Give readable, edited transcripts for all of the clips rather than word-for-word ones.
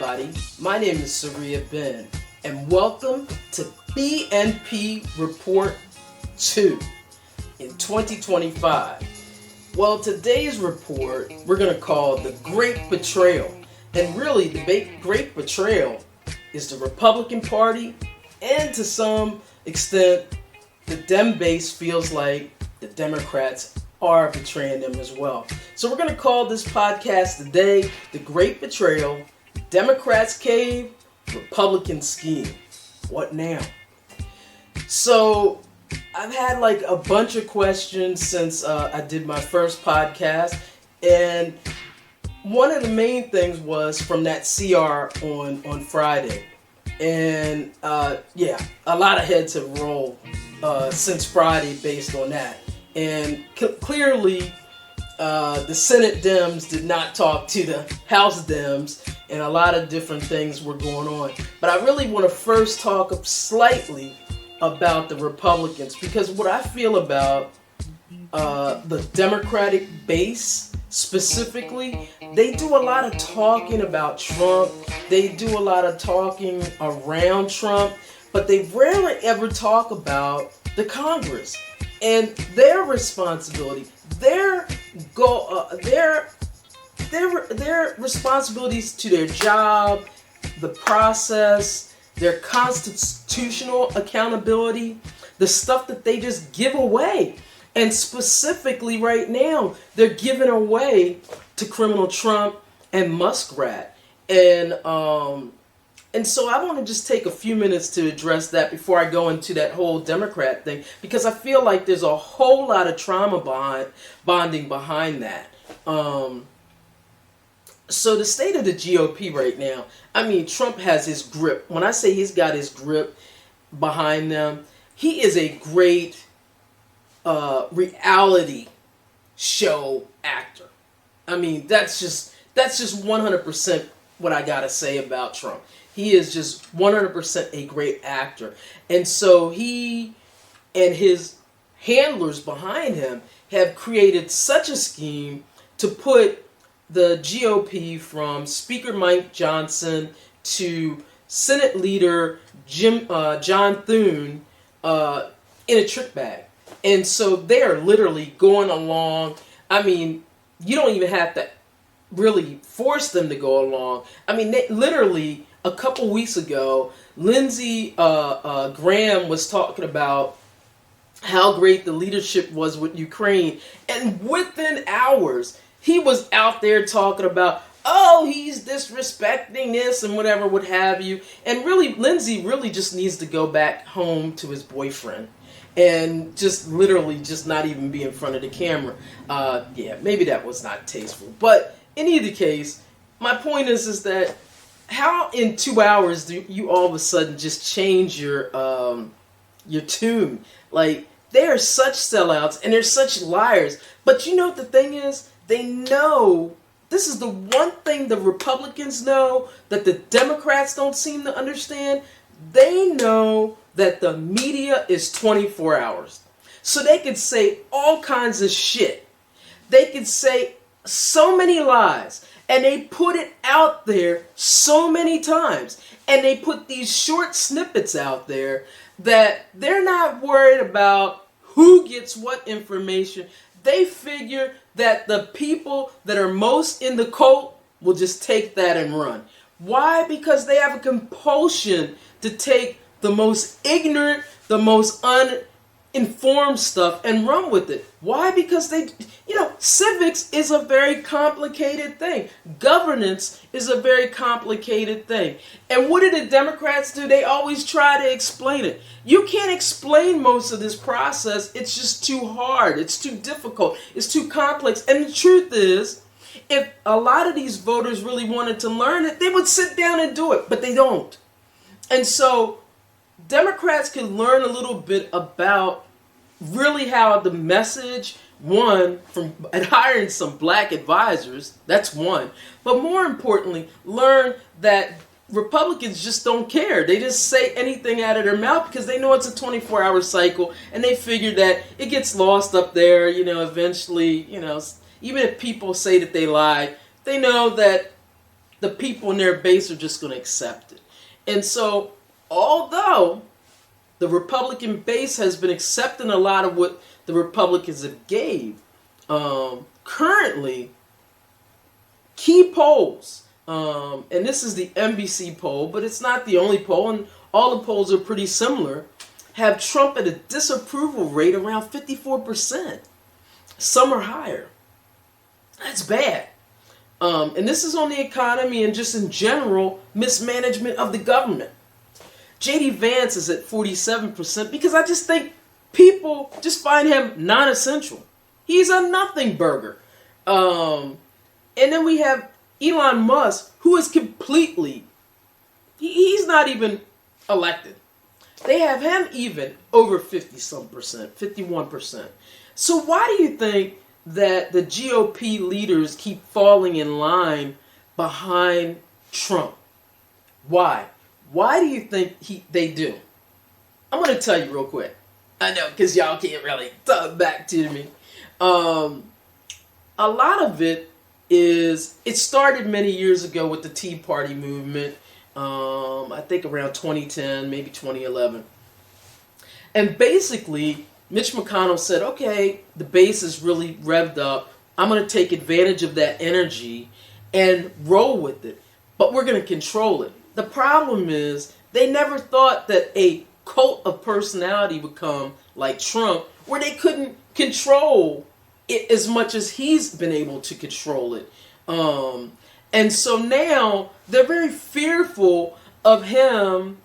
everybody. My name is Saria Ben, and welcome to BNP Report 2 in 2025. Well, today's report we're going to call The Great Betrayal. And really, the Great Betrayal is the Republican Party, and to some extent, the Dem base feels like the Democrats are betraying them as well. So we're going to call this podcast today The Great Betrayal, Democrats Cave, Republican Scheme. What now? So I've had like a bunch of questions since I did my first podcast, and one of the main things was from that CR on Friday. And a lot of heads have rolled since Friday based on that. And clearly, the Senate Dems did not talk to the House Dems, and a lot of different things were going on. But I really want to first talk slightly about the Republicans, because what I feel about the Democratic base specifically, they do a lot of talking about Trump. They do a lot of talking around Trump, but they rarely ever talk about the Congress and their responsibility, their responsibilities to their job, the process, their constitutional accountability, the stuff that they just give away. And specifically right now, they're giving away to criminal Trump and Muskrat. And so I want to just take a few minutes to address that before I go into that whole Democrat thing, because I feel like there's a whole lot of trauma bonding behind that. So the state of the GOP right now, I mean, Trump has his grip. When I say he's got his grip behind them, he is a great reality show actor. I mean, that's just 100% what I gotta say about Trump. He is just 100% a great actor. And so he and his handlers behind him have created such a scheme to put the GOP, from Speaker Mike Johnson to Senate Leader John Thune, in a trick bag. And so they're literally going along. I mean, you don't even have to really force them to go along. I mean, they literally, a couple weeks ago, Lindsey Graham was talking about how great the leadership was with Ukraine. And within hours, he was out there talking about, oh, he's disrespecting this and whatever, what have you. And really, Lindsey really just needs to go back home to his boyfriend and just literally just not even be in front of the camera. Maybe that was not tasteful. But in either case, my point is that how in 2 hours do you all of a sudden just change your tune? Like, they are such sellouts and they're such liars. But you know what the thing is? They know, this is the one thing the Republicans know that the Democrats don't seem to understand. They know that the media is 24 hours. So they could say all kinds of shit. They could say so many lies. And they put it out there so many times. And they put these short snippets out there that they're not worried about who gets what information. They figure that the people that are most in the cult will just take that and run. Why? Because they have a compulsion to take the most ignorant, the most uninformed stuff and run with it. Why? Because civics is a very complicated thing. Governance is a very complicated thing. And what do the Democrats do? They always try to explain it. You can't explain most of this process. It's just too hard. It's too difficult. It's too complex. And the truth is, if a lot of these voters really wanted to learn it, they would sit down and do it, but they don't. And so Democrats can learn a little bit about really how the message, one, from hiring some black advisors, that's one. But more importantly, learn that Republicans just don't care. They just say anything out of their mouth because they know it's a 24-hour cycle, and they figure that it gets lost up there, eventually, even if people say that they lied, they know that the people in their base are just going to accept it. And so, although the Republican base has been accepting a lot of what the Republicans have gave, currently, key polls, and this is the NBC poll, but it's not the only poll, and all the polls are pretty similar, have Trump at a disapproval rate around 54%. Some are higher. That's bad. And this is on the economy and just in general, mismanagement of the government. J.D. Vance is at 47% because I just think people just find him non-essential. He's a nothing burger. And then we have Elon Musk, who is completely, he's not even elected. They have him even over 50-some%, 51%. So why do you think that the GOP leaders keep falling in line behind Trump? Why? Why do you think they do? I'm going to tell you real quick. I know, because y'all can't really talk back to me. A lot of it started many years ago with the Tea Party movement. I think around 2010, maybe 2011. And basically, Mitch McConnell said, okay, the base is really revved up. I'm going to take advantage of that energy and roll with it. But we're going to control it. The problem is they never thought that a cult of personality would come like Trump, where they couldn't control it as much as he's been able to control it. And so now they're very fearful of him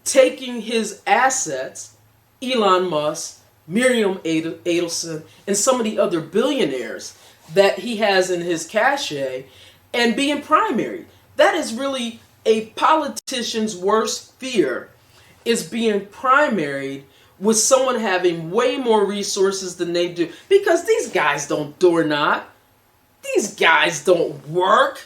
taking his assets, Elon Musk, Miriam Adelson, and some of the other billionaires that he has in his cachet, and being primaried. That is really a politician's worst fear, is being primaried with someone having way more resources than they do. Because these guys don't door knock. These guys don't work.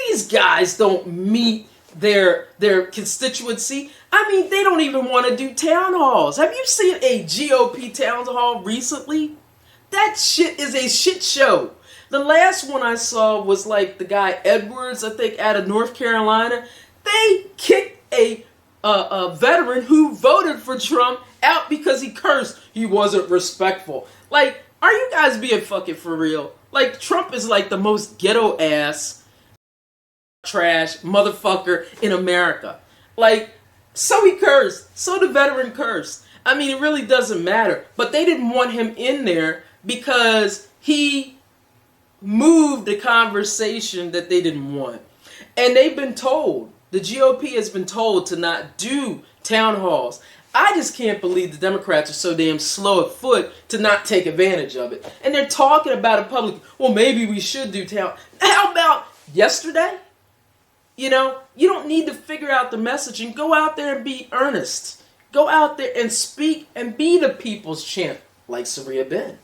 These guys don't meet their constituency. I mean, they don't even want to do town halls. Have you seen a GOP town hall recently? That shit is a shit show. The last one I saw was like the guy Edwards, I think, out of North Carolina. They kicked a veteran who voted for Trump out because he cursed. He wasn't respectful. Like, are you guys being fucking for real? Like, Trump is like the most ghetto ass trash motherfucker in America. Like, so he cursed. So the veteran cursed. I mean, it really doesn't matter. But they didn't want him in there because he moved the conversation that they didn't want. And they've been told, the GOP has been told to not do town halls. I just can't believe the Democrats are so damn slow at foot to not take advantage of it. And they're talking about it publicly. Well, maybe we should do town. How about yesterday? You know, you don't need to figure out the messaging. Go out there and be earnest. Go out there and speak and be the people's champ, like Saria Ben.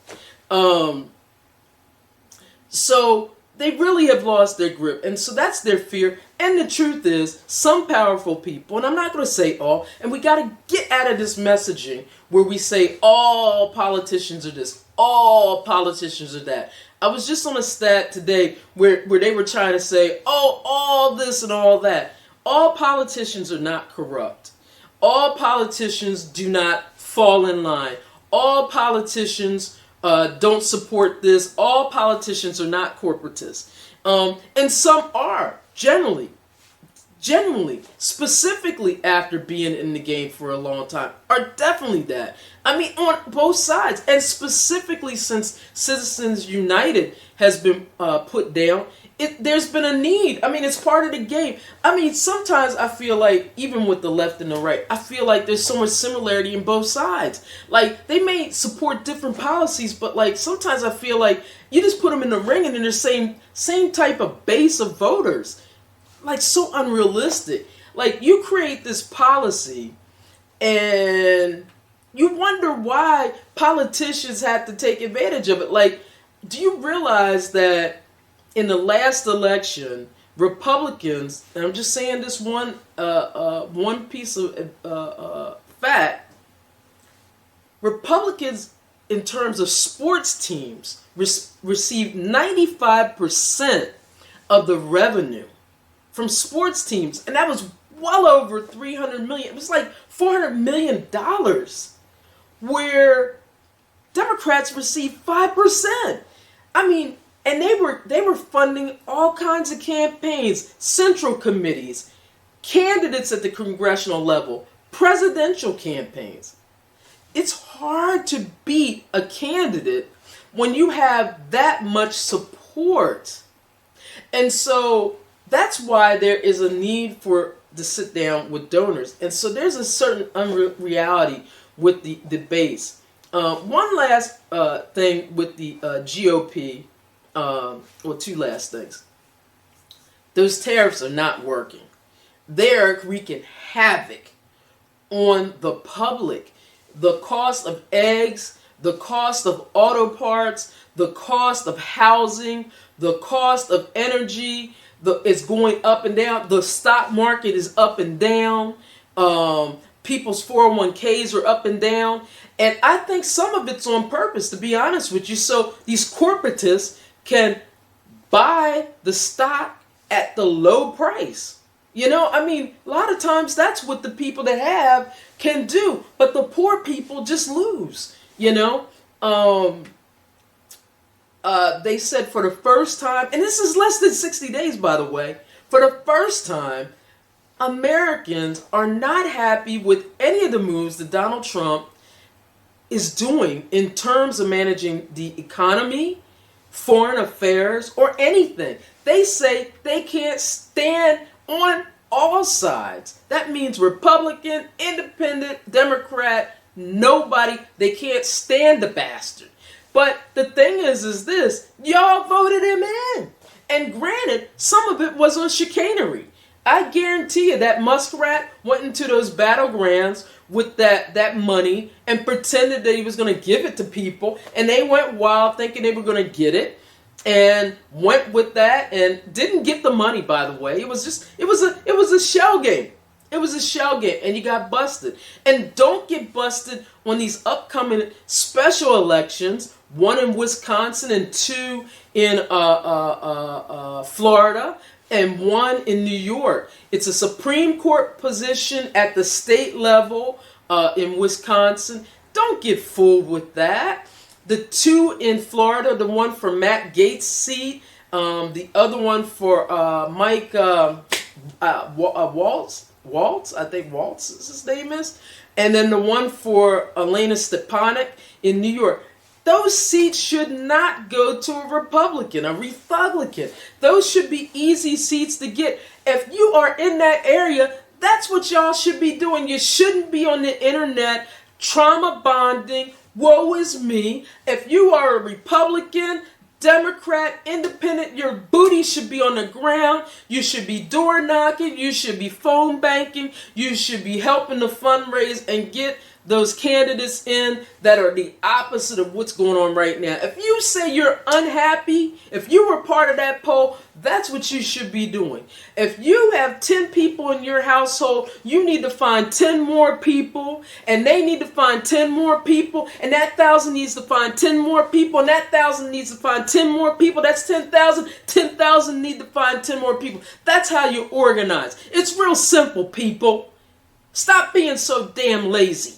So they really have lost their grip. And so that's their fear. And the truth is, some powerful people, and I'm not going to say all, and we got to get out of this messaging where we say all politicians are this, all politicians are that. I was just on a stat today where they were trying to say, oh, all this and all that. All politicians are not corrupt. All politicians do not fall in line. All politicians don't support this. All politicians are not corporatists. And some are, generally, specifically after being in the game for a long time, are definitely that. I mean, on both sides. And specifically since Citizens United has been put down, there's been a need. I mean, it's part of the game. I mean, sometimes I feel like, even with the left and the right, I feel like there's so much similarity in both sides. Like, they may support different policies, but like, sometimes I feel like you just put them in the ring and they're the same type of base of voters. Like, so unrealistic. Like, you create this policy and you wonder why politicians have to take advantage of it. Like, do you realize that in the last election, Republicans, and I'm just saying this one piece of fact, Republicans, in terms of sports teams, received 95% of the revenue from sports teams, and that was well over 300 million. It was like $400 million, where Democrats received 5%. I mean, and they were funding all kinds of campaigns, central committees, candidates at the congressional level, presidential campaigns. It's hard to beat a candidate when you have that much support. And so that's why there is a need to sit down with donors. And so there's a certain unreality with the base. One last thing with the GOP, well, two last things. Those tariffs are not working. They're wreaking havoc on the public. The cost of eggs, the cost of auto parts, the cost of housing, the cost of energy, it's going up and down. The stock market is up and down. People's 401ks are up and down. And I think some of it's on purpose, to be honest with you. So these corporatists can buy the stock at the low price. You know, I mean, a lot of times that's what the people that have can do. But the poor people just lose, you know. They said for the first time, and this is less than 60 days, by the way, for the first time, Americans are not happy with any of the moves that Donald Trump is doing in terms of managing the economy, foreign affairs, or anything. They say they can't stand on all sides. That means Republican, Independent, Democrat, nobody. They can't stand the bastard. But the thing is this, y'all voted him in. And granted, some of it was on chicanery. I guarantee you that muskrat went into those battlegrounds with that money and pretended that he was going to give it to people, and they went wild thinking they were going to get it, and went with that and didn't get the money, by the way. It was a shell game. It was a shell game, and you got busted. And don't get busted on these upcoming special elections, one in Wisconsin and two in Florida, and one in New York. It's a Supreme Court position at the state level in Wisconsin. Don't get fooled with that. The two in Florida, the one for Matt Gaetz' seat, the other one for Mike Waltz, I think Waltz is his name is, and then the one for Elena Stepanek in New York. Those seats should not go to a Republican, a Rethuglicans. Those should be easy seats to get. If you are in that area, that's what y'all should be doing. You shouldn't be on the internet trauma bonding, woe is me. If you are a Republican, Democrat, Independent, your booty should be on the ground. You should be door knocking. You should be phone banking. You should be helping to fundraise and get those candidates in that are the opposite of what's going on right now. If you say you're unhappy, if you were part of that poll, that's what you should be doing. If you have 10 people in your household, you need to find 10 more people, and they need to find 10 more people, and that 1,000 needs to find 10 more people, and that 1,000 needs to find 10 more people. That's 10,000. 10,000 need to find 10 more people. That's how you organize. It's real simple, people. Stop being so damn lazy.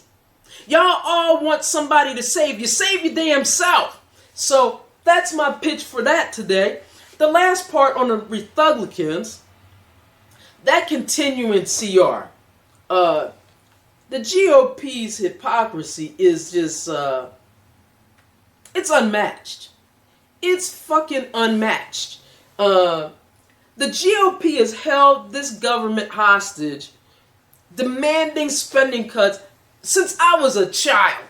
Y'all all want somebody to save you. Save your damn self. So that's my pitch for that today. The last part on the Rethuglicans, that continuing CR. The GOP's hypocrisy is just, it's unmatched. It's fucking unmatched. The GOP has held this government hostage, demanding spending cuts since I was a child.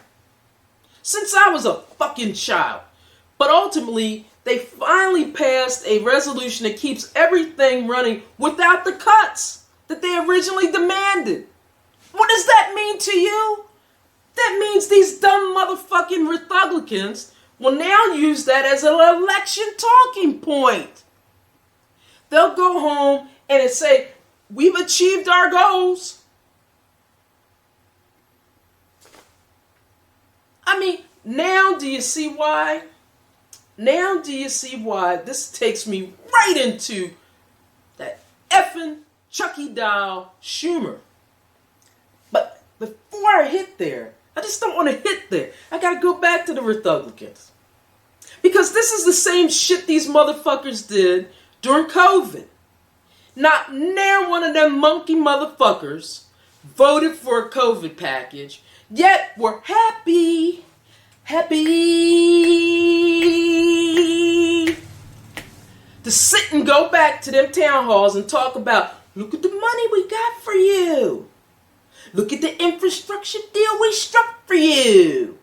Since I was a fucking child. But ultimately, they finally passed a resolution that keeps everything running without the cuts that they originally demanded. What does that mean to you? That means these dumb motherfucking Rethuglicans will now use that as an election talking point. They'll go home and say, we've achieved our goals. I mean, now do you see why? Now do you see why? This takes me right into that effing Chucky Doll Schumer. But before I hit there, I just don't want to hit there. I got to go back to the Rethuglicans. Because this is the same shit these motherfuckers did during COVID. Not near one of them monkey motherfuckers voted for a COVID package, yet we're happy to sit and go back to them town halls and talk about, look at the money we got for you. Look at the infrastructure deal we struck for you.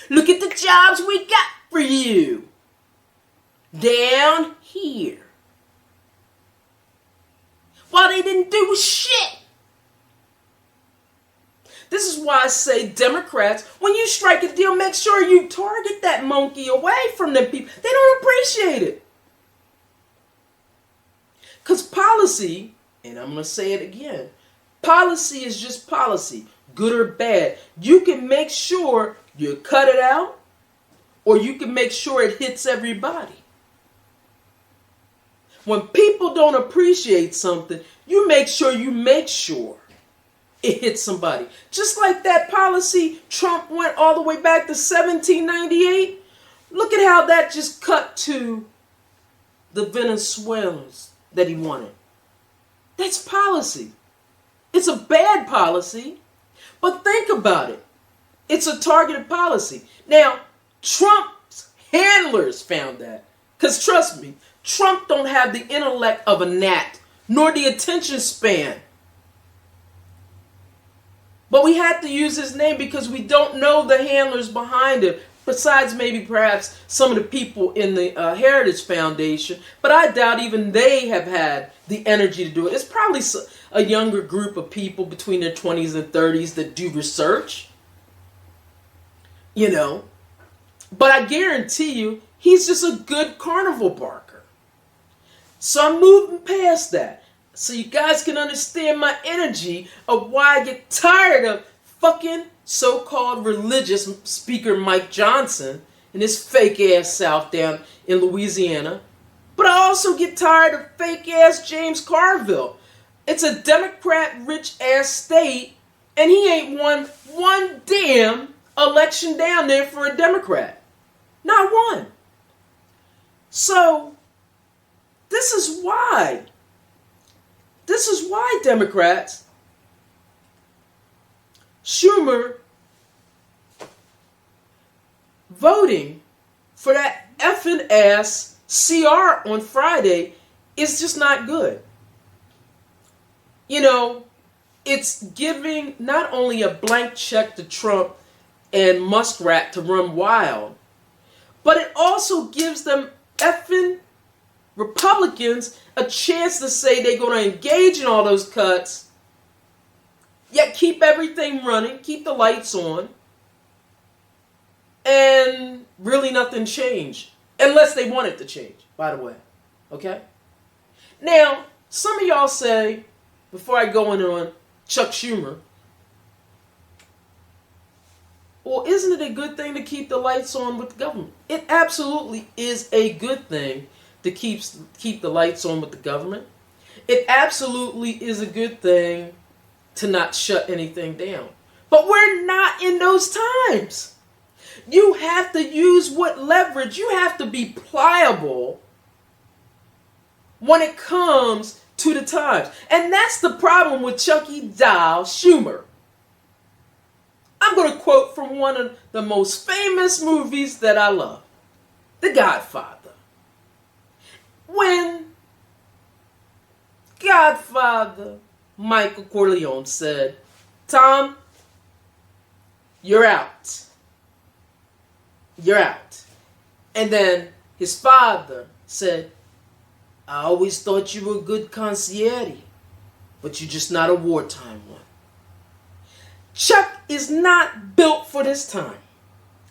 Look at the jobs we got for you. Down here. While they didn't do shit. This is why I say, Democrats, when you strike a deal, make sure you target that monkey away from them people. They don't appreciate it. Because policy, and I'm going to say it again, policy is just policy, good or bad. You can make sure you cut it out, or you can make sure it hits everybody. When people don't appreciate something, you make sure it hits somebody. Just like that policy Trump went all the way back to 1798. Look at how that just cut to the Venezuelans that he wanted. That's policy. It's a bad policy, but think about it. It's a targeted policy. Now, Trump's handlers found that. Because trust me, Trump don't have the intellect of a gnat, nor the attention span. But we had to use his name because we don't know the handlers behind it, besides maybe perhaps some of the people in the Heritage Foundation. But I doubt even they have had the energy to do it. It's probably a younger group of people between their 20s and 30s that do research. You know. But I guarantee you, he's just a good carnival barker. So I'm moving past that. So you guys can understand my energy of why I get tired of fucking so-called religious speaker Mike Johnson and his fake-ass South down in Louisiana. But I also get tired of fake-ass James Carville. It's a Democrat-rich-ass state, and he ain't won one damn election down there for a Democrat. Not one. So, this is why Democrats, Schumer voting for that effing ass CR on Friday is just not good. You know, it's giving not only a blank check to Trump and Muskrat to run wild, but it also gives them effing Republicans a chance to say they're going to engage in all those cuts, yet keep everything running, keep the lights on, and really nothing changed. Unless they want it to change, by the way. Okay? Now, some of y'all say, before I go in on Chuck Schumer, well, isn't it a good thing to keep the lights on with the government? It absolutely is a good thing to keep the lights on with the government. It absolutely is a good thing to not shut anything down. But we're not in those times. You have to use what leverage. You have to be pliable when it comes to the times. And that's the problem with Chucky Doll Schumer. I'm going to quote from one of the most famous movies that I love, The Godfather. When Godfather Michael Corleone said, "Tom, you're out. You're out." And then his father said, "I always thought you were a good concierge, but you're just not a wartime one." Chuck is not built for this time.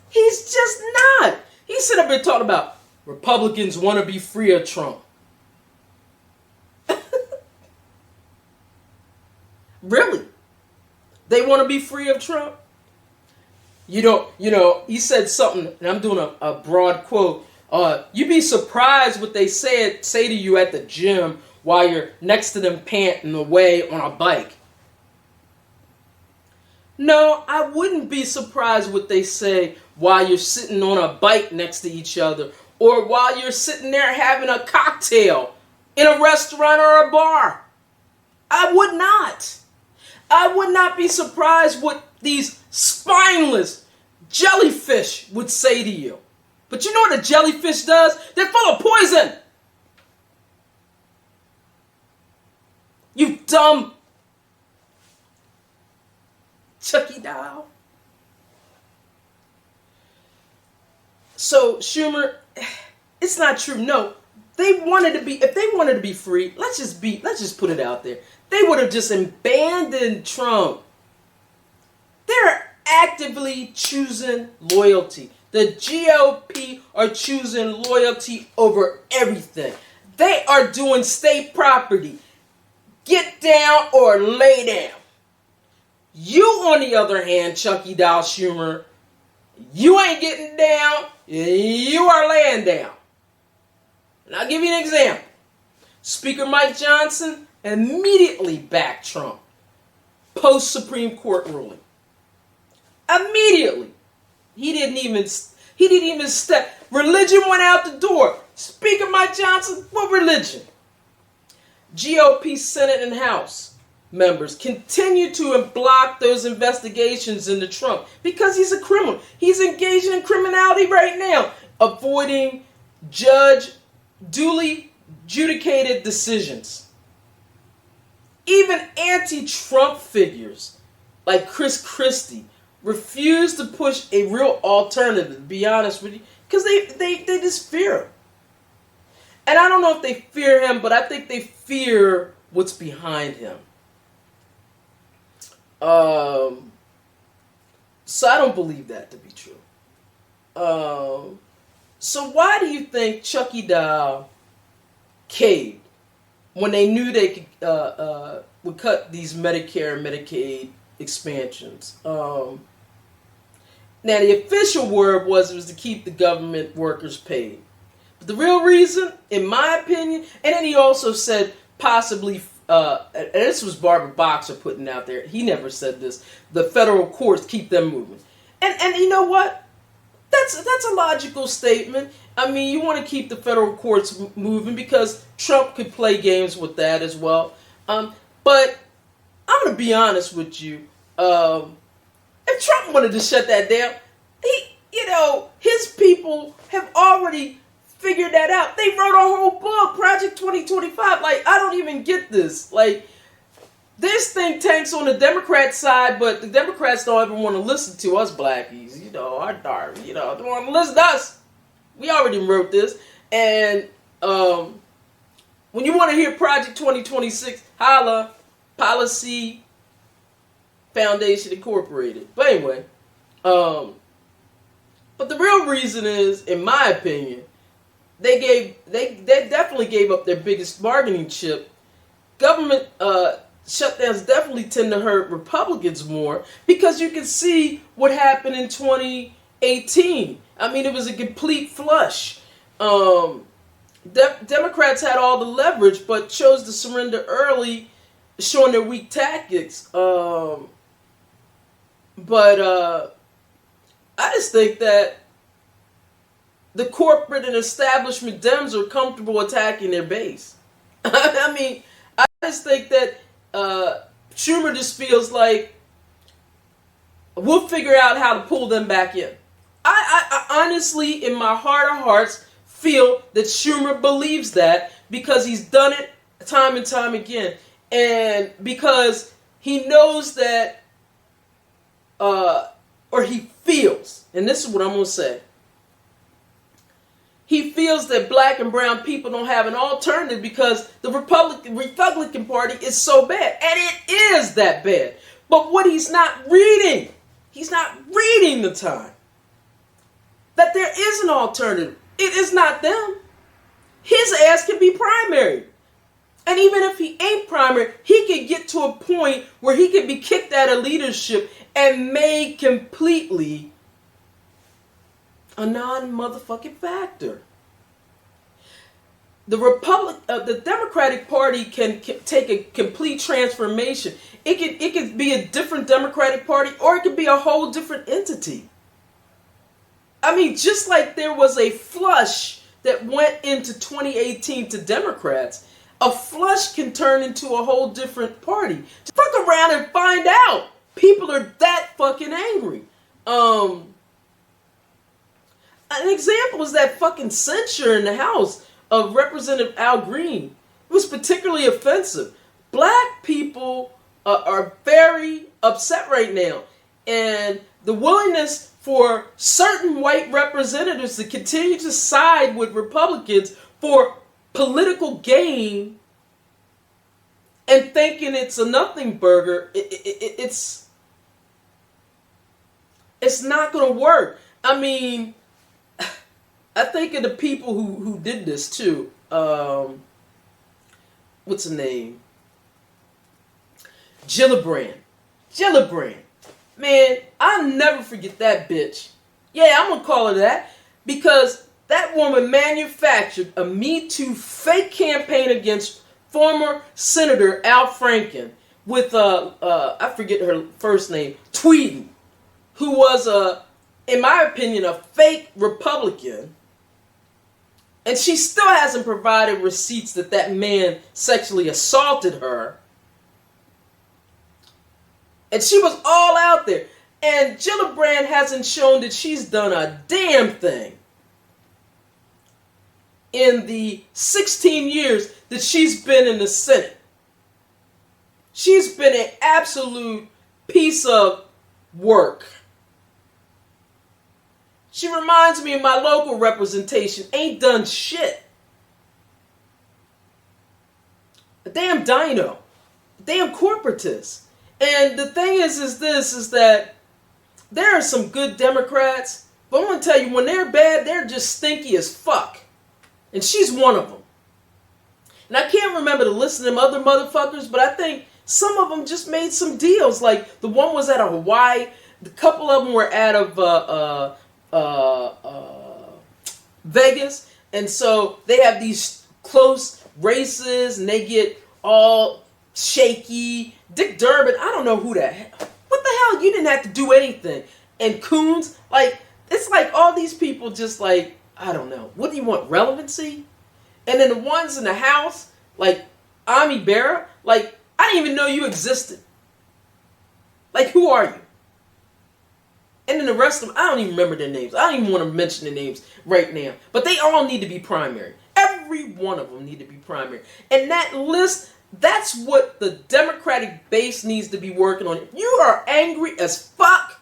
He's just not. He's sitting up here talking about Republicans want to be free of Trump. Really? They want to be free of Trump? You know, he said something, and I'm doing a broad quote. You'd be surprised what they say to you at the gym while you're next to them panting away on a bike. No, I wouldn't be surprised what they say while you're sitting on a bike next to each other, or while you're sitting there having a cocktail in a restaurant or a bar. I would not. I would not be surprised what these spineless jellyfish would say to you. But you know what a jellyfish does? They're full of poison. You dumb Chucky doll. So Schumer, it's not true. No, they wanted to be. If they wanted to be free, let's just put it out there. They would have just abandoned Trump. They're actively choosing loyalty. The GOP are choosing loyalty over everything. They are doing state property. Get down or lay down. You, on the other hand, Chucky Doll Schumer, you ain't getting down. You are laying down. And I'll give you an example. Speaker Mike Johnson immediately backed Trump post Supreme Court ruling. Immediately. He didn't even step. Religion went out the door. Speaker Mike Johnson, what religion? GOP Senate and House members continue to block those investigations into Trump because he's a criminal. He's engaged in criminality right now, avoiding duly adjudicated decisions. Even anti-Trump figures like Chris Christie refuse to push a real alternative, to be honest with you, because they just fear him. And I don't know if they fear him, but I think they fear what's behind him. So I don't believe that to be true. So why do you think Chucky Doll caved when they knew they could would cut these Medicare and Medicaid expansions? Now the official word was it was to keep the government workers paid. But the real reason, in my opinion, and then he also said possibly, and this was Barbara Boxer putting out there, he never said this, the federal courts keep them moving. And you know what? That's a logical statement. I mean, you want to keep the federal courts moving because Trump could play games with that as well. But I'm going to be honest with you. If Trump wanted to shut that down, his people have already figured that out. They wrote a whole book, Project 2025. Like, I don't even get this. Like, there's think tanks on the Democrat side, but the Democrats don't ever want to listen to us blackies. Our dark, they don't want to listen to us. We already wrote this. And when you want to hear Project 2026, holla, Policy Foundation Incorporated. But anyway, but the real reason is, in my opinion, they definitely gave up their biggest bargaining chip. Government shutdowns definitely tend to hurt Republicans more because you can see what happened in 2018. I mean, it was a complete flush. Democrats had all the leverage but chose to surrender early, showing their weak tactics. But I just think that the corporate and establishment Dems are comfortable attacking their base. I mean, I just think that Schumer just feels like we'll figure out how to pull them back in. I honestly, in my heart of hearts, feel that Schumer believes that because he's done it time and time again. And because he knows that, or he feels, and this is what I'm going to say, he feels that black and brown people don't have an alternative because the Rethuglicans Party is so bad. And it is that bad. But what he's not reading the time, that there is an alternative. It is not them. His ass can be primary. And even if he ain't primary, he could get to a point where he could be kicked out of leadership and made completely a non-motherfucking factor. the Democratic Party can take a complete transformation. It could be a different Democratic Party, or it could be a whole different entity. I mean, just like there was a flush that went into 2018 to Democrats, a flush can turn into a whole different party. Just fuck around and find out. People are that fucking angry. An example is that fucking censure in the House of Representative Al Green. It was particularly offensive. Black people are very upset right now. And the willingness for certain white representatives to continue to side with Republicans for political gain and thinking it's a nothing burger, it's not going to work. I mean, I think of the people who did this too. What's her name? Gillibrand. Man, I'll never forget that bitch. Yeah, I'm going to call her that. Because that woman manufactured a Me Too fake campaign against former Senator Al Franken with, I forget her first name, Tweeden, who was, in my opinion, a fake Republican. And she still hasn't provided receipts that that man sexually assaulted her. And she was all out there. And Gillibrand hasn't shown that she's done a damn thing in the 16 years that she's been in the Senate. She's been an absolute piece of work. She reminds me of my local representation. Ain't done shit. A damn dino. A damn corporatist. And the thing is that there are some good Democrats, but I'm going to tell you, when they're bad, they're just stinky as fuck. And she's one of them. And I can't remember the list of them other motherfuckers, but I think some of them just made some deals. Like, the one was out of Hawaii. A couple of them were out of Vegas. And so they have these close races, and they get all shaky. Dick Durbin, I don't know who that. What the hell? You didn't have to do anything. And Coons, like, it's like all these people just like, I don't know. What do you want? Relevancy? And then the ones in the House, like Ami Bera, like, I didn't even know you existed. Like, who are you? And then the rest of them, I don't even remember their names. I don't even want to mention their names right now. But they all need to be primary. Every one of them need to be primary. And that list, that's what the Democratic base needs to be working on. If you are angry as fuck,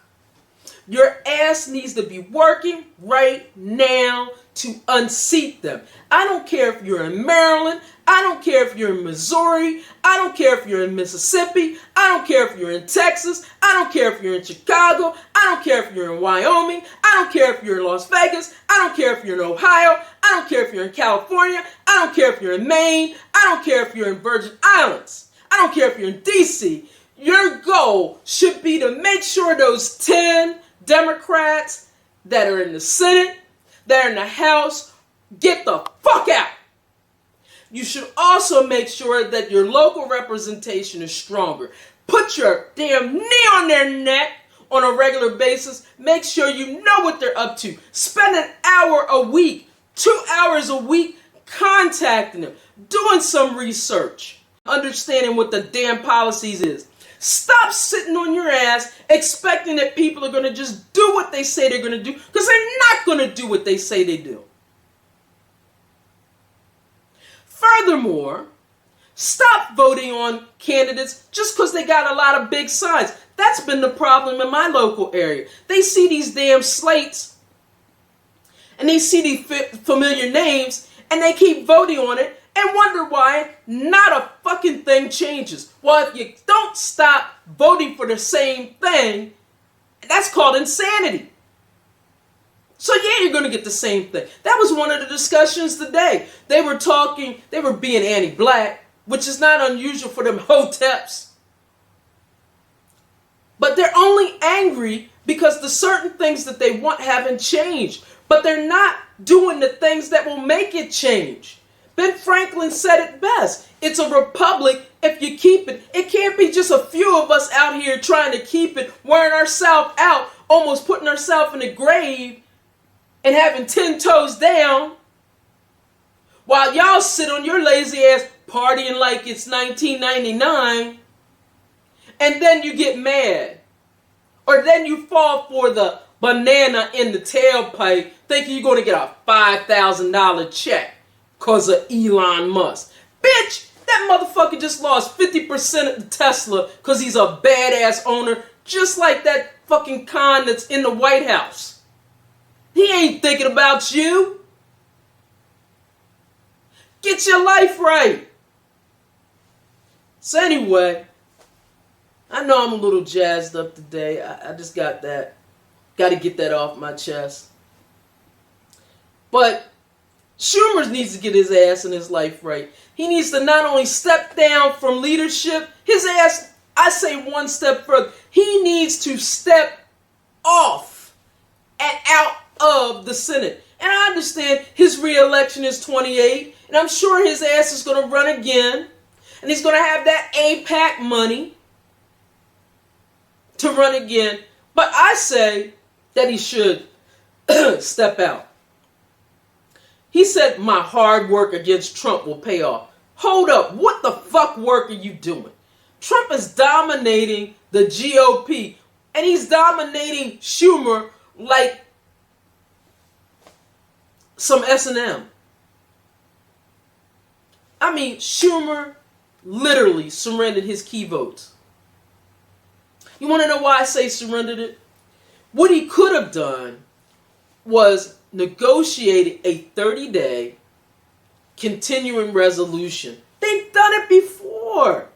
your ass needs to be working right now to unseat them. I don't care if you're in Maryland. I don't care if you're in Missouri. I don't care if you're in Mississippi. I don't care if you're in Texas. I don't care if you're in Chicago. I don't care if you're in Wyoming. I don't care if you're in Las Vegas. I don't care if you're in Ohio. I don't care if you're in California. I don't care if you're in Maine. I don't care if you're in Virgin Islands. I don't care if you're in DC. Your goal should be to make sure those 10 Democrats that are in the Senate, that are in the House, get the fuck out. You should also make sure that your local representation is stronger. Put your damn knee on their neck on a regular basis. Make sure you know what they're up to. Spend an hour a week, 2 hours a week contacting them, doing some research, understanding what the damn policies is. Stop sitting on your ass expecting that people are going to just do what they say they're going to do, because they're not going to do what they say they do. Furthermore, stop voting on candidates just because they got a lot of big signs. That's been the problem in my local area. They see these damn slates and they see these familiar names and they keep voting on it and wonder why not a fucking thing changes. Well, if you don't stop voting for the same thing, that's called insanity. So yeah, you're going to get the same thing. That was one of the discussions today. They were being anti-black, which is not unusual for them hoteps. But they're only angry because the certain things that they want haven't changed. But they're not doing the things that will make it change. Ben Franklin said it best. It's a republic if you keep it. It can't be just a few of us out here trying to keep it, wearing ourselves out, almost putting ourselves in the grave and having 10 toes down while y'all sit on your lazy ass partying like it's 1999, and then you get mad. Or then you fall for the banana in the tailpipe thinking you're going to get a $5,000 check because of Elon Musk. Bitch, that motherfucker just lost 50% of the Tesla because he's a badass owner, just like that fucking con that's in the White House. He ain't thinking about you. Get your life right. So anyway, I know I'm a little jazzed up today. I just got to get that off my chest. But Schumer needs to get his ass in his life right. He needs to not only step down from leadership, his ass, I say one step further, he needs to step off and out of the Senate. And I understand his re-election is 28, and I'm sure his ass is going to run again, and he's going to have that AIPAC money to run again. But I say that he should step out. He said my hard work against Trump will pay off. Hold up, what the fuck work are you doing? Trump is dominating the GOP, and he's dominating Schumer like some S&M. I mean, Schumer literally surrendered his key votes. You want to know why I say surrendered it? What he could have done was negotiated a 30-day continuing resolution. They've done it before.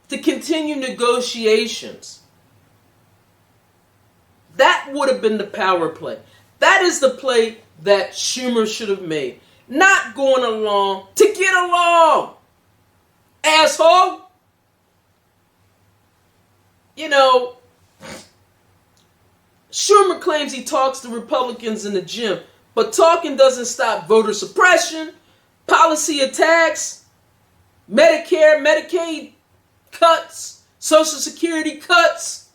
To continue negotiations. That would have been the power play. That is the play that Schumer should have made. Not going along to get along. Asshole. You know, Schumer claims he talks to Republicans in the gym, but talking doesn't stop voter suppression, policy attacks, Medicare, Medicaid cuts, Social Security cuts,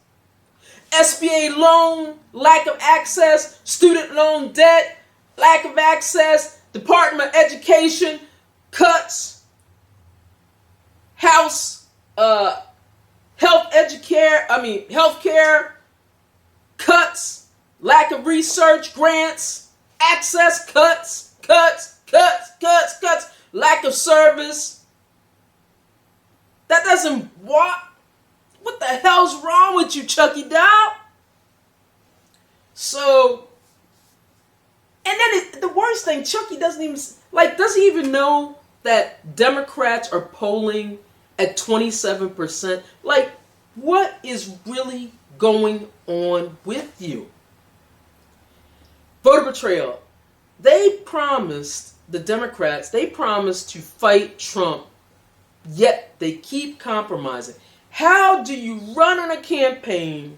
SBA loan, lack of access, student loan debt, lack of access, Department of Education cuts, House healthcare cuts, lack of research grants, access cuts, lack of service. That doesn't what? What the hell's wrong with you, Chucky Doll? So, and then the worst thing, Chucky doesn't he even know that Democrats are polling at 27%? Like, what is really going on with you? Voter betrayal. The Democrats promised to fight Trump, yet they keep compromising. How do you run on a campaign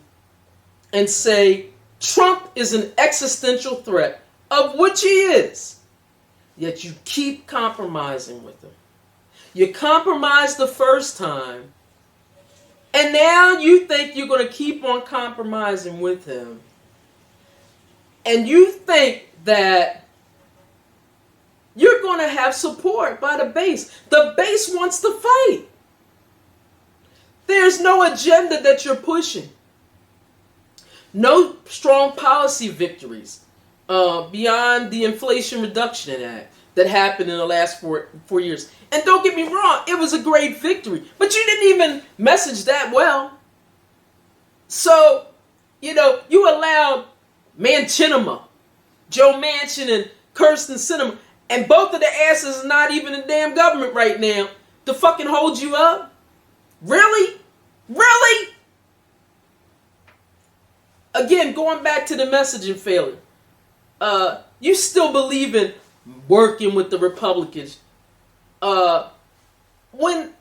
and say Trump is an existential threat, of which he is, yet you keep compromising with him? You compromised the first time, and now you think you're going to keep on compromising with him. And you think that you're going to have support by the base. The base wants to fight. There's no agenda that you're pushing. No strong policy victories beyond the Inflation Reduction Act that happened in the last four years. And don't get me wrong, it was a great victory. But you didn't even message that well. So, you allowed Joe Manchin and Kirsten Sinema, and both of the asses are not even in damn government right now, to fucking hold you up? Really? Really? Again, going back to the messaging failure. You still believe in working with the Republicans. When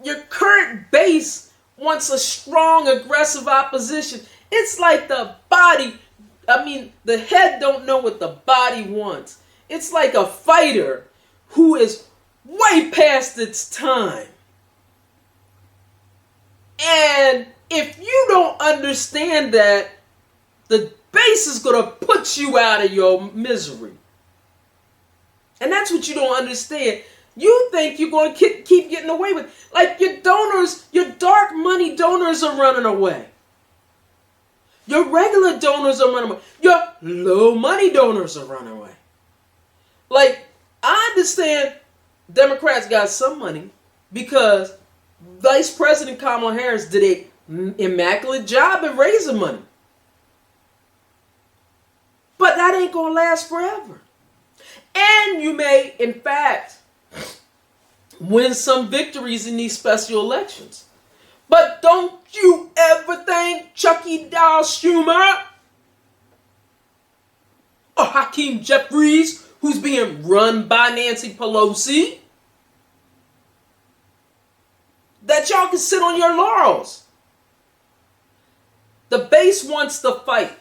your current base wants a strong, aggressive opposition, it's like the head don't know what the body wants. It's like a fighter who is way past its time. And if you don't understand that, the base is going to put you out of your misery. And that's what you don't understand. You think you're going to keep getting away with it. Like your donors, your dark money donors are running away. Your regular donors are running away. Your low money donors are running away. Like, I understand Democrats got some money because Vice President Kamala Harris did an immaculate job at raising money. But that ain't going to last forever. And you may, in fact, win some victories in these special elections. But don't you ever think Chucky Doll Schumer or Hakeem Jeffries, who's being run by Nancy Pelosi, that y'all can sit on your laurels. The base wants to fight.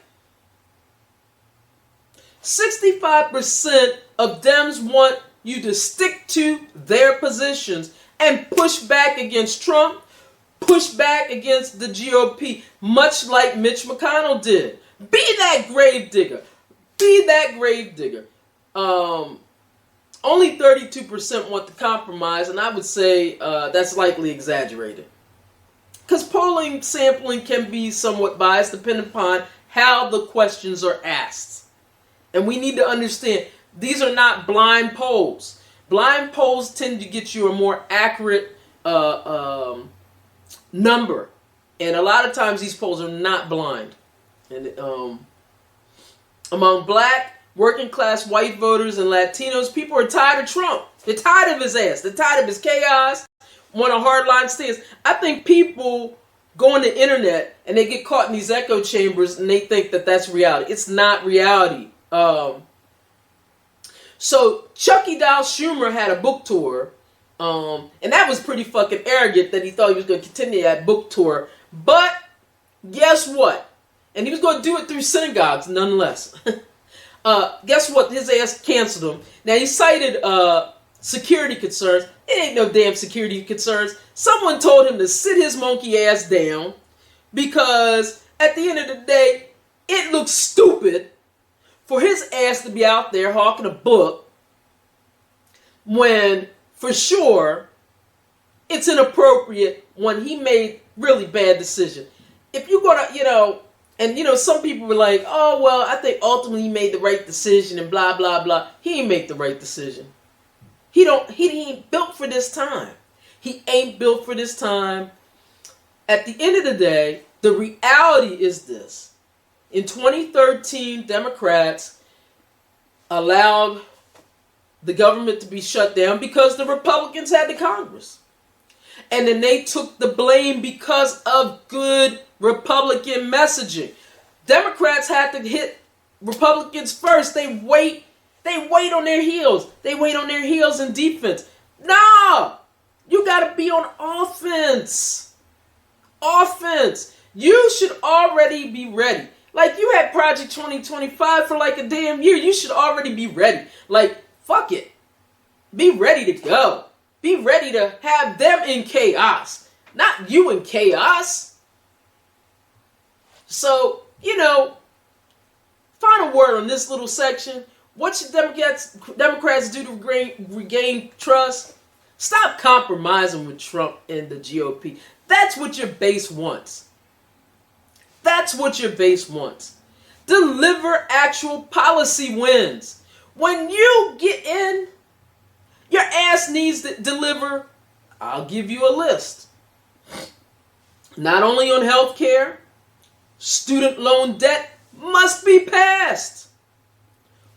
65% of Dems want you to stick to their positions and push back against Trump, push back against the GOP, much like Mitch McConnell did. Be that grave digger. Be that grave digger. Only 32% want to compromise, and I would say that's likely exaggerated. Because polling sampling can be somewhat biased depending upon how the questions are asked. And we need to understand, these are not blind polls. Blind polls tend to get you a more accurate number. And a lot of times these polls are not blind. And among black, working class white voters and Latinos, people are tired of Trump. They're tired of his ass. They're tired of his chaos, want a hardline stance. I think people go on the internet and they get caught in these echo chambers and they think that that's reality. It's not reality. So Chucky Doll Schumer had a book tour, and that was pretty fucking arrogant that he thought he was going to continue that book tour. But guess what? And he was going to do it through synagogues, nonetheless. Guess what? His ass canceled him. Now, he cited security concerns. It ain't no damn security concerns. Someone told him to sit his monkey ass down because at the end of the day, it looks stupid for his ass to be out there hawking a book when, for sure, it's inappropriate when he made really bad decision. If you're going to, and some people were like, oh, well, I think ultimately he made the right decision and blah, blah, blah. He ain't make the right decision. He ain't built for this time. He ain't built for this time. At the end of the day, the reality is this. In 2013, Democrats allowed the government to be shut down because the Republicans had the Congress. And then they took the blame because of good Republican messaging. Democrats had to hit Republicans first. They wait on their heels. They wait on their heels in defense. No! You got to be on offense. Offense. You should already be ready. Like, you had Project 2025 for like a damn year. You should already be ready. Like, fuck it. Be ready to go. Be ready to have them in chaos. Not you in chaos. So, final word on this little section. What should Democrats do to regain trust? Stop compromising with Trump and the GOP. That's what your base wants. That's what your base wants. Deliver actual policy wins. When you get in, your ass needs to deliver. I'll give you a list. Not only on health care, student loan debt must be passed.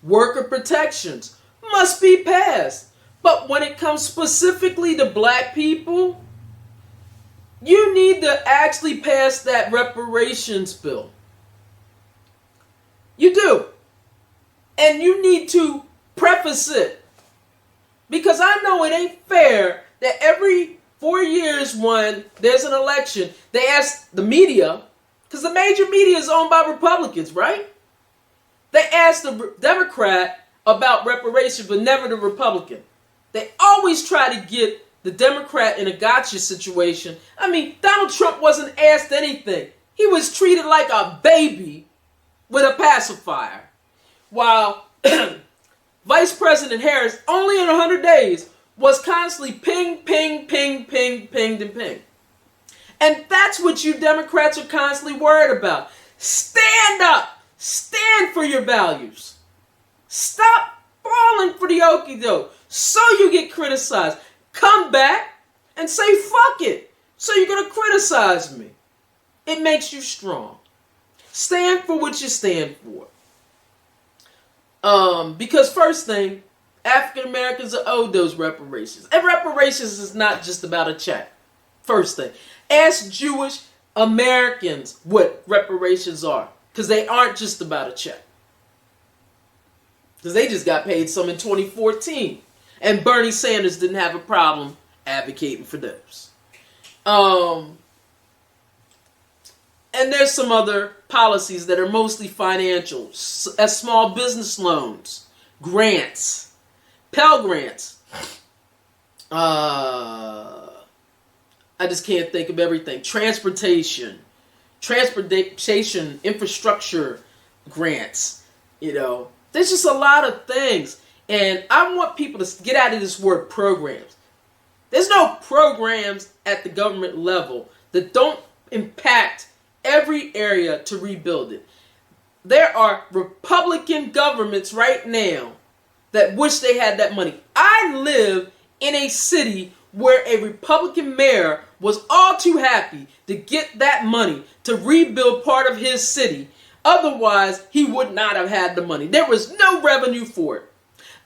Worker protections must be passed. But when it comes specifically to black people, you need to actually pass that reparations bill. You do. And you need to preface it. Because I know it ain't fair that every 4 years when there's an election, they ask the media, because the major media is owned by Republicans, right? They ask the Democrat about reparations, but never the Republican. They always try to get the Democrat in a gotcha situation. I mean, Donald Trump wasn't asked anything. He was treated like a baby with a pacifier. While Vice President Harris, only in 100 days, was constantly ping, ping, ping, ping, pinged and pinged. And that's what you Democrats are constantly worried about. Stand up. Stand for your values. Stop falling for the okie doke so you get criticized. Come back and say fuck it. So you're going to criticize me. It makes you strong. Stand for what you stand for. Because first thing, African Americans are owed those reparations. And reparations is not just about a check. First thing. Ask Jewish Americans what reparations are. Because they aren't just about a check. Because they just got paid some in 2014. And Bernie Sanders didn't have a problem advocating for those. And there's some other policies that are mostly financial, as small business loans, grants, Pell Grants. I just can't think of everything. Transportation infrastructure grants. You know, there's just a lot of things. And I want people to get out of this word programs. There's no programs at the government level that don't impact every area to rebuild it. There are Republican governments right now that wish they had that money. I live in a city where a Republican mayor was all too happy to get that money to rebuild part of his city. Otherwise, he would not have had the money. There was no revenue for it.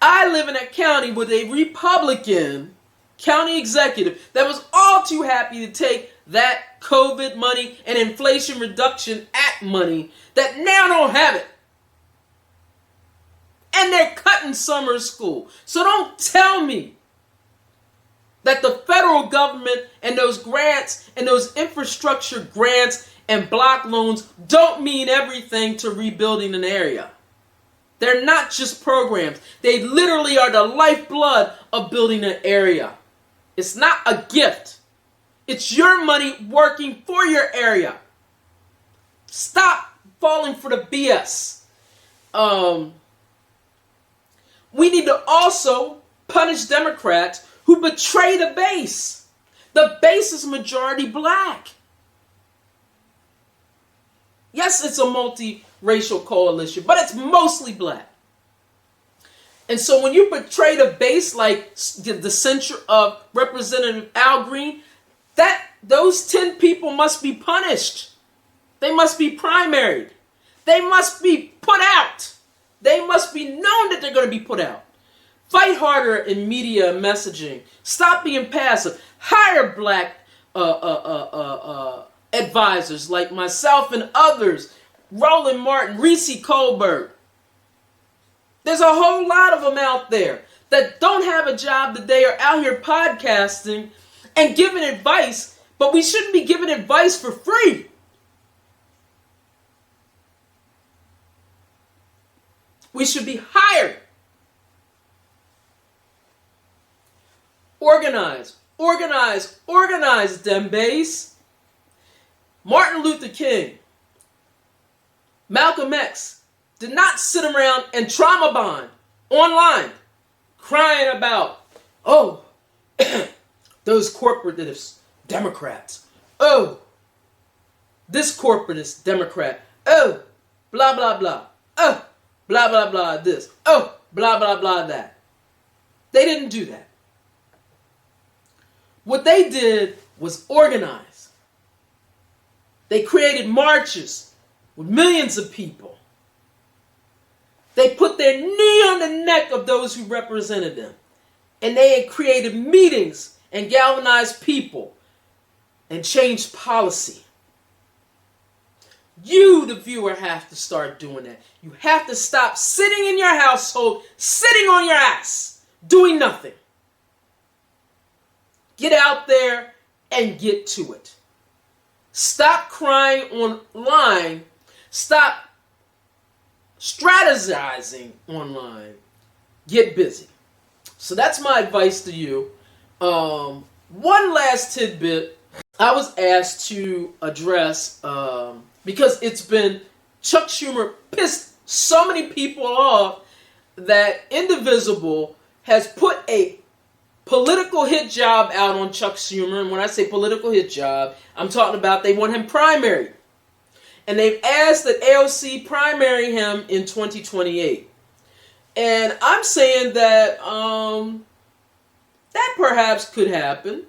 I live in a county with a Republican county executive that was all too happy to take that COVID money and Inflation Reduction Act money that now don't have it. And they're cutting summer school. So don't tell me that the federal government and those grants and those infrastructure grants and block loans don't mean everything to rebuilding an area. They're not just programs. They literally are the lifeblood of building an area. It's not a gift. It's your money working for your area. Stop falling for the BS. We need to also punish Democrats who betray the base. The base is majority black. Yes, it's a multiracial coalition, but it's mostly black. And so when you betray the base, like the censure of Representative Al Green, those 10 people must be punished. They must be primaried. They must be put out. They must be known that they're going to be put out. Fight harder in media and messaging. Stop being passive. Hire black advisors like myself and others. Roland Martin, Reese Colbert. There's a whole lot of them out there that don't have a job today, are out here podcasting and giving advice, but we shouldn't be giving advice for free. We should be hired. Organize, organize, organize, Dem base. Martin Luther King, Malcolm X did not sit around and trauma bond online crying about, oh, those corporatists, Democrats. Oh, this corporatist Democrat. Oh, blah, blah, blah. Oh, blah, blah, blah, this. Oh, blah, blah, blah, that. They didn't do that. What they did was organize. They created marches with millions of people. They put their knee on the neck of those who represented them. And they had created meetings and galvanized people and changed policy. You, the viewer, have to start doing that. You have to stop sitting in your household, sitting on your ass, doing nothing. Get out there and get to it. Stop crying online. Stop strategizing online. Get busy. So that's my advice to you. One last tidbit I was asked to address, because it's been Chuck Schumer pissed so many people off that Indivisible has put a political hit job out on Chuck Schumer. And when I say political hit job, I'm talking about they want him primary. And they've asked that AOC primary him in 2028. And I'm saying that that perhaps could happen.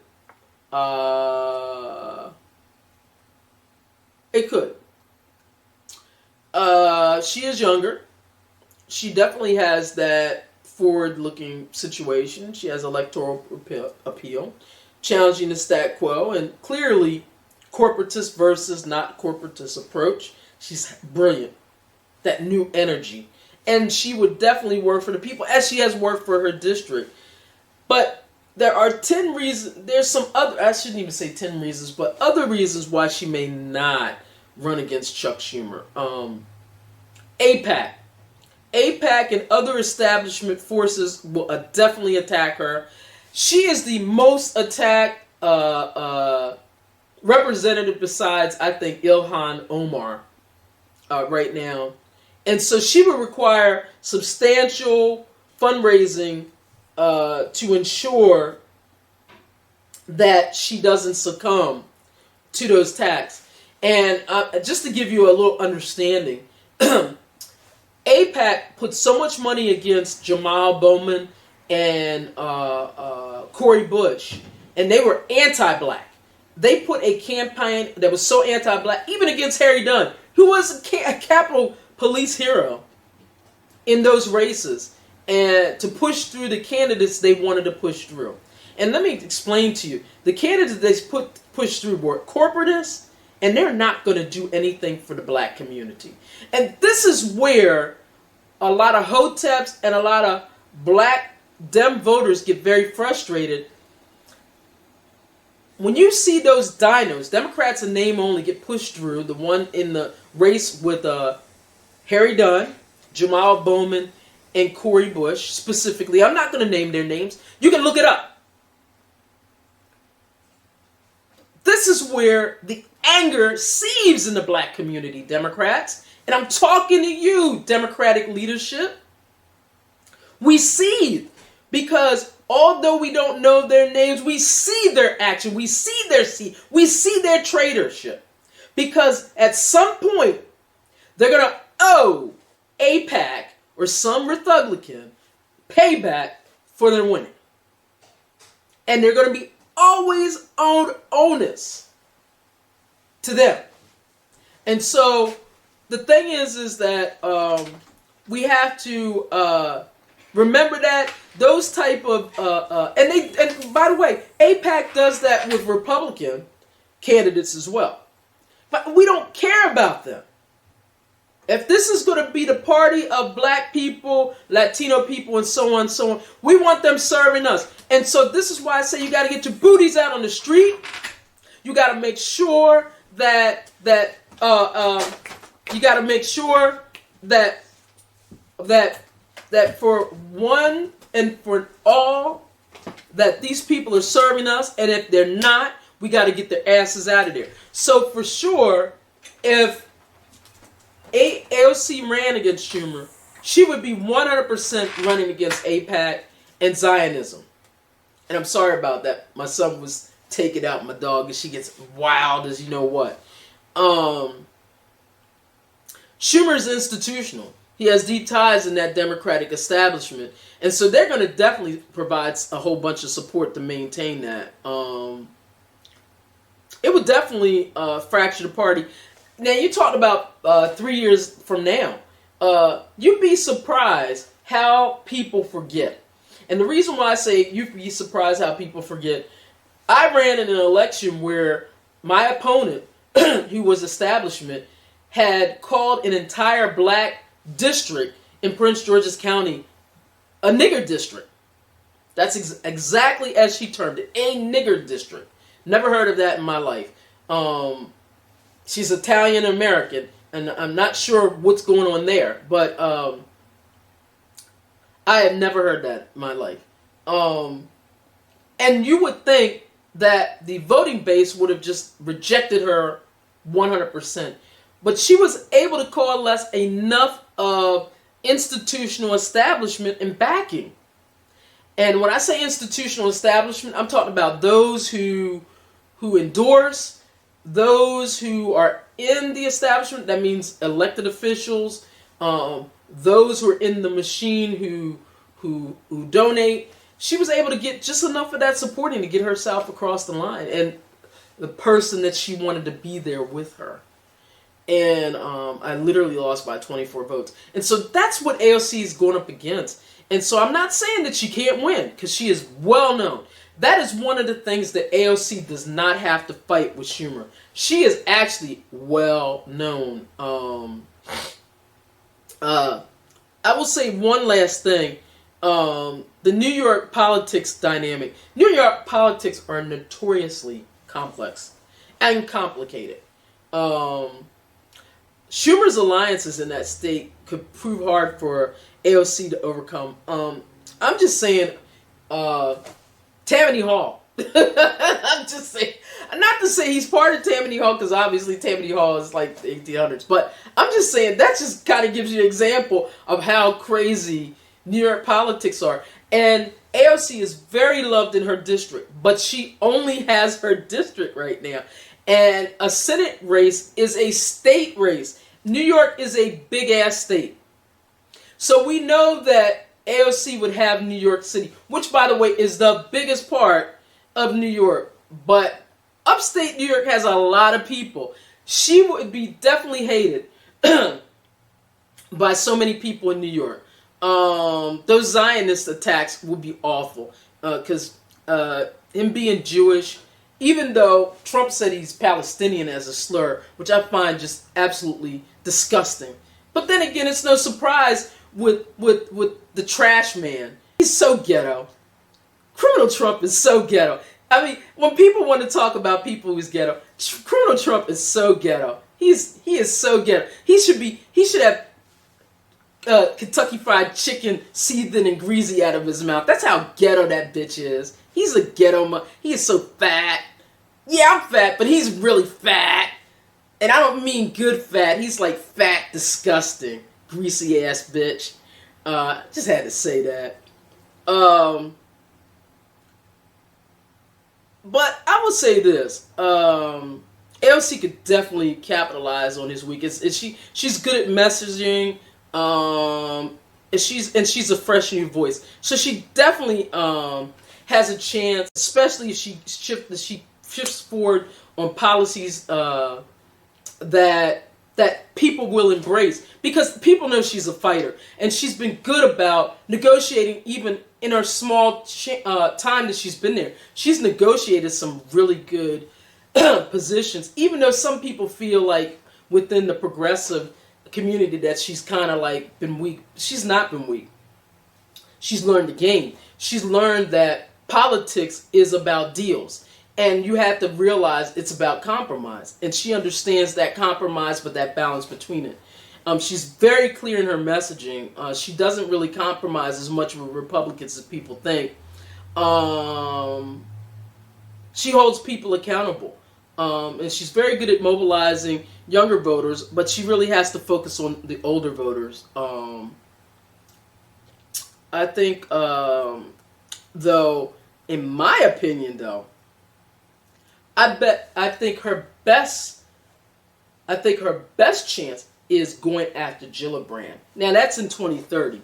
It could. She is younger. She definitely has that forward-looking situation. She has electoral appeal, challenging the stat quo, and clearly corporatist versus not corporatist approach. She's brilliant. That new energy. And she would definitely work for the people, as she has worked for her district. But there are 10 reasons, there's some other, I shouldn't even say 10 reasons, but other reasons why she may not run against Chuck Schumer. AIPAC. AIPAC and other establishment forces will definitely attack her. She is the most attacked representative besides, I think, Ilhan Omar right now. And so she would require substantial fundraising to ensure that she doesn't succumb to those attacks. And just to give you a little understanding, AIPAC put so much money against Jamal Bowman and Cori Bush, and they were anti-black. They put a campaign that was so anti-black, even against Harry Dunn, who was a Capitol Police hero in those races, and to push through the candidates they wanted to push through. And let me explain to you, the candidates they pushed through were corporatists, and they're not going to do anything for the black community. And this is where a lot of hoteps and a lot of black Dem voters get very frustrated. When you see those dinos, Democrats in name only, get pushed through, the one in the race with Harry Dunn, Jamal Bowman, and Cori Bush specifically. I'm not going to name their names. You can look it up. This is where the anger seethes in the black community, Democrats. And I'm talking to you, Democratic leadership. We seethe because although we don't know their names, we see their action. We see their seed. We see their traitorship. Because at some point, they're going to owe AIPAC or some Rethuglicans payback for their winning. And they're going to be always owed onus to them. And so the thing is that we have to remember that those type of and by the way, AIPAC does that with Republican candidates as well. But we don't care about them. If this is going to be the party of black people, Latino people, and so on, we want them serving us. And so this is why I say you got to get your booties out on the street. You got to make sure that for one and for all, that these people are serving us, and if they're not, we got to get their asses out of there. So for sure, if AOC ran against Schumer, she would be 100% running against AIPAC and Zionism. And I'm sorry about that. My son was taking out my dog, and she gets wild as you know what. Schumer's institutional. He has deep ties in that Democratic establishment. And so they're going to definitely provide a whole bunch of support to maintain that. It would definitely fracture the party. Now, you talked about 3 years from now. You'd be surprised how people forget. And the reason why I say you'd be surprised how people forget, I ran in an election where my opponent, who was establishment, had called an entire black district in Prince George's County a nigger district. That's exactly as she termed it, a nigger district. Never heard of that in my life. She's Italian American, and I'm not sure what's going on there, but I have never heard that in my life. Um, and you would think that the voting base would have just rejected her 100%. But she was able to coalesce enough of institutional establishment and backing. And when I say institutional establishment, I'm talking about those who endorse, those who are in the establishment. That means elected officials, those who are in the machine who donate. She was able to get just enough of that supporting to get herself across the line, and the person that she wanted to be there with her. And I literally lost by 24 votes. And so that's what AOC is going up against. And so I'm not saying that she can't win, because she is well known. That is one of the things that AOC does not have to fight with Schumer. She is actually well known. I will say one last thing. The New York politics dynamic. New York politics are notoriously complex and complicated. Schumer's alliances in that state could prove hard for AOC to overcome. I'm just saying, Tammany Hall. I'm just saying, not to say he's part of Tammany Hall, because obviously Tammany Hall is like the 1800s, but I'm just saying that just kind of gives you an example of how crazy New York politics are. And AOC is very loved in her district, but she only has her district right now. And a Senate race is a state race. New York is a big-ass state. So we know that AOC would have New York City, which, by the way, is the biggest part of New York. But upstate New York has a lot of people. She would be definitely hated by so many people in New York. Those Zionist attacks would be awful. Because him being Jewish, even though Trump said he's Palestinian as a slur, which I find just absolutely disgusting. But then again, it's no surprise with the trash man. He's so ghetto. Criminal Trump is so ghetto. I mean, when people want to talk about people who's ghetto, Criminal Trump is so ghetto. He is so ghetto. He should have Kentucky Fried Chicken seething and greasy out of his mouth. That's how ghetto that bitch is. He's a ghetto. He is so fat. Yeah, I'm fat, but he's really fat. And I don't mean good fat. He's like fat, disgusting, greasy ass bitch. Just had to say that. But I will say this. AOC could definitely capitalize on his weakness. She's good at messaging. And she's a fresh new voice. So she definitely has a chance, especially if she shifts forward on policies that people will embrace, because people know she's a fighter, and she's been good about negotiating. Even in her small time that she's been there, she's negotiated some really good positions, even though some people feel like within the progressive community that she's kind of like been weak. She's not been weak. She's learned the game. She's learned that politics is about deals. And you have to realize it's about compromise. And she understands that compromise, but that balance between it. She's very clear in her messaging. She doesn't really compromise as much with Republicans as people think. She holds people accountable. And she's very good at mobilizing younger voters, but she really has to focus on the older voters. I think, though, in my opinion, though, I think her best chance is going after Gillibrand. Now that's in 2030.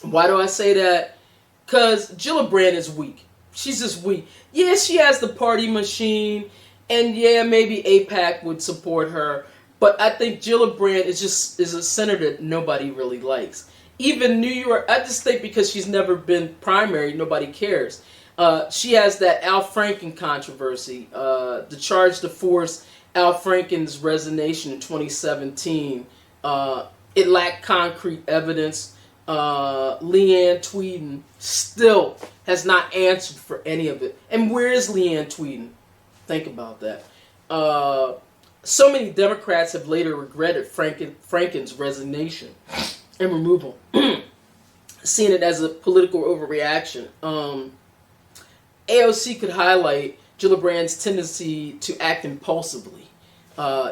Why do I say that? Because Gillibrand is weak. She's just weak. Yeah, she has the party machine, and yeah, maybe AIPAC would support her, but I think Gillibrand is a senator that nobody really likes. Even New York, I just think because she's never been primary, nobody cares. She has that Al Franken controversy, the charge to force Al Franken's resignation in 2017. It lacked concrete evidence. Leanne Tweeden still has not answered for any of it. And where is Leanne Tweeden? Think about that. So many Democrats have later regretted Franken's resignation and removal. seeing it as a political overreaction. AOC could highlight Gillibrand's tendency to act impulsively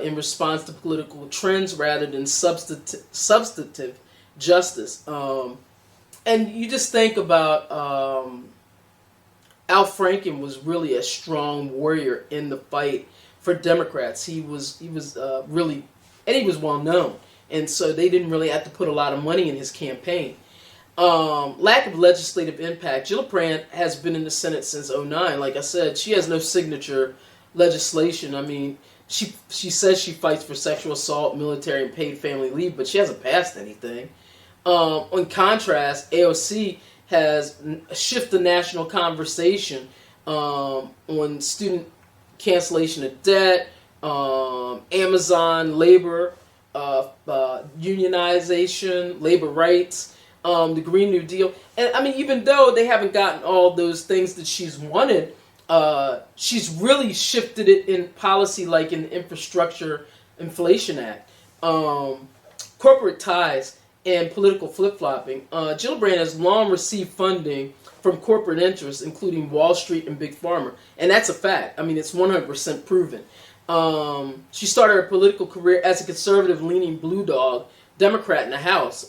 in response to political trends rather than substantive justice. And you just think about Al Franken was really a strong warrior in the fight for Democrats. He was really, and he was well known, and so they didn't really have to put a lot of money in his campaign. Lack of legislative impact. Gillibrand has been in the Senate since '09. Like I said, she has no signature legislation. I mean, she says she fights for sexual assault, military, and paid family leave, but she hasn't passed anything. In contrast, AOC has shifted the national conversation on student cancellation of debt, Amazon labor, unionization, labor rights, the Green New Deal. And I mean, even though they haven't gotten all those things that she's wanted, she's really shifted it in policy, like in the Infrastructure Inflation Act, corporate ties, and political flip-flopping. Gillibrand has long received funding from corporate interests, including Wall Street and Big Pharma. And that's a fact. I mean, it's 100% proven. She started her political career as a conservative-leaning blue dog Democrat in the House,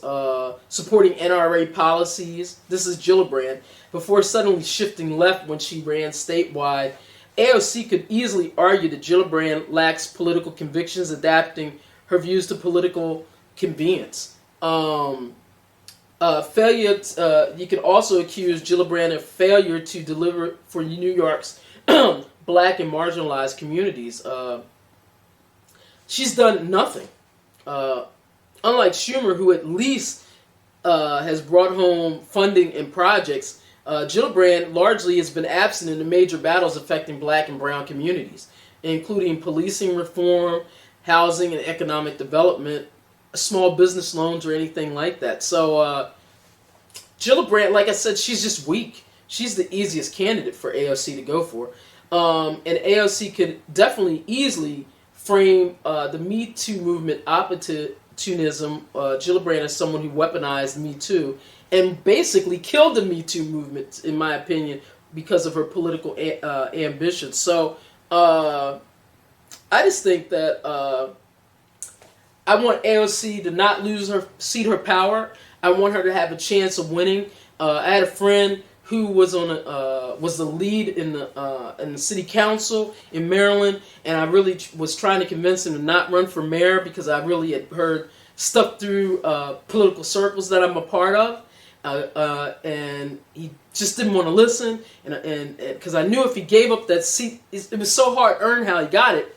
supporting NRA policies. This is Gillibrand, before suddenly shifting left when she ran statewide. AOC could easily argue that Gillibrand lacks political convictions, adapting her views to political convenience. Failure. You can also accuse Gillibrand of failure to deliver for New York's black and marginalized communities. She's done nothing. Unlike Schumer, who at least has brought home funding and projects, Gillibrand largely has been absent in the major battles affecting black and brown communities, including policing reform, housing and economic development, small business loans, or anything like that. So Gillibrand, like I said, she's just weak. She's the easiest candidate for AOC to go for. And AOC could definitely easily frame the Me Too movement opportunism. Gillibrand as someone who weaponized Me Too and basically killed the Me Too movement, in my opinion, because of her political ambition. So I just think that I want AOC to not lose her power. I want her to have a chance of winning. I had a friend who was was the lead in the city council in Maryland, and I really was trying to convince him to not run for mayor because I really had heard stuff through political circles that I'm a part of, and he just didn't want to listen. And because I knew if he gave up that seat, it was so hard to earn how he got it.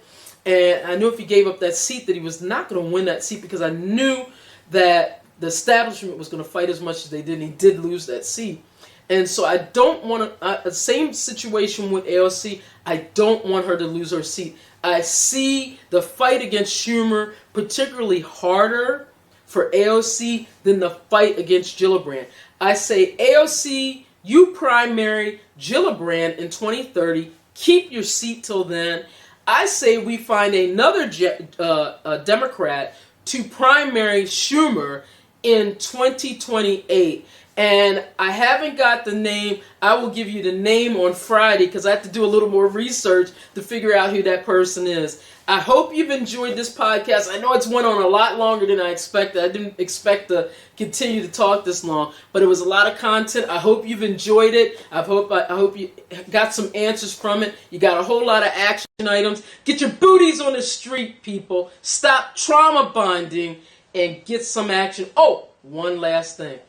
And I knew if he gave up that seat that he was not going to win that seat, because I knew that the establishment was going to fight as much as they did, and he did lose that seat. And so I don't want to, same situation with AOC, I don't want her to lose her seat. I see the fight against Schumer particularly harder for AOC than the fight against Gillibrand. I say, AOC, you primary Gillibrand in 2030, keep your seat till then. I say we find another Democrat to primary Schumer in 2028. And I haven't got the name. I will give you the name on Friday because I have to do a little more research to figure out who that person is. I hope you've enjoyed this podcast. I know it's went on a lot longer than I expected. I didn't expect to continue to talk this long, but it was a lot of content. I hope you've enjoyed it. I hope you got some answers from it. You got a whole lot of action items. Get your booties on the street, people. Stop trauma bonding and get some action. Oh, one last thing.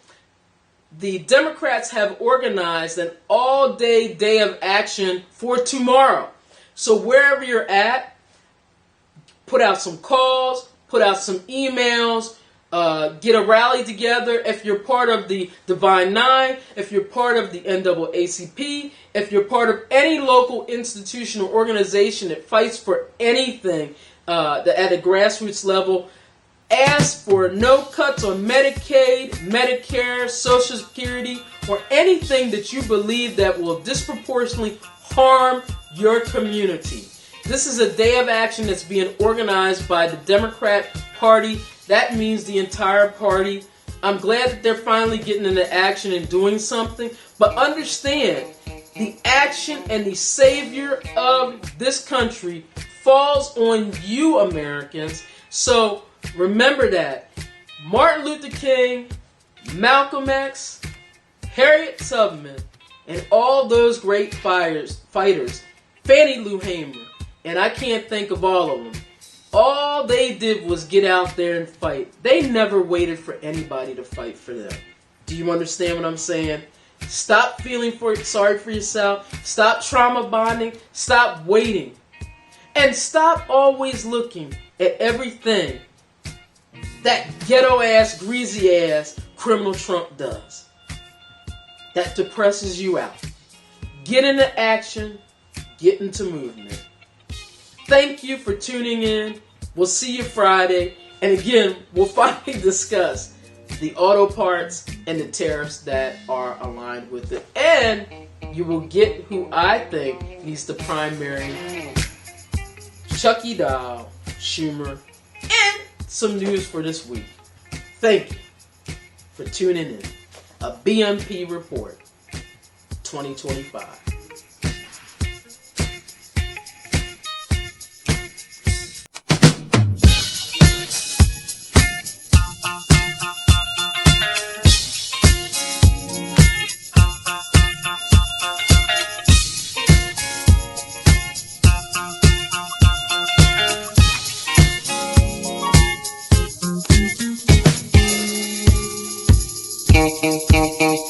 The Democrats have organized an all-day day of action for tomorrow. So wherever you're at, put out some calls, put out some emails, get a rally together. If you're part of the Divine Nine, if you're part of the NAACP, if you're part of any local institution or organization that fights for anything at a grassroots level, ask for no cuts on Medicaid, Medicare, Social Security, or anything that you believe that will disproportionately harm your community. This is a day of action that's being organized by the Democrat Party. That means the entire party. I'm glad that they're finally getting into action and doing something. But understand, the action and the savior of this country falls on you, Americans. So remember that. Martin Luther King, Malcolm X, Harriet Tubman, and all those great fighters, Fannie Lou Hamer, and I can't think of all of them. All they did was get out there and fight. They never waited for anybody to fight for them. Do you understand what I'm saying? Stop feeling sorry for yourself. Stop trauma bonding. Stop waiting. And stop always looking at everything that ghetto-ass, greasy-ass criminal Trump does. That depresses you out. Get into action. Get into movement. Thank you for tuning in. We'll see you Friday. And again, we'll finally discuss the auto parts and the tariffs that are aligned with it. And you will get who I think needs to primary Chucky Doll, Schumer, and some news for this week. Thank you for tuning in. A BNP Report 2025. Mm-hmm.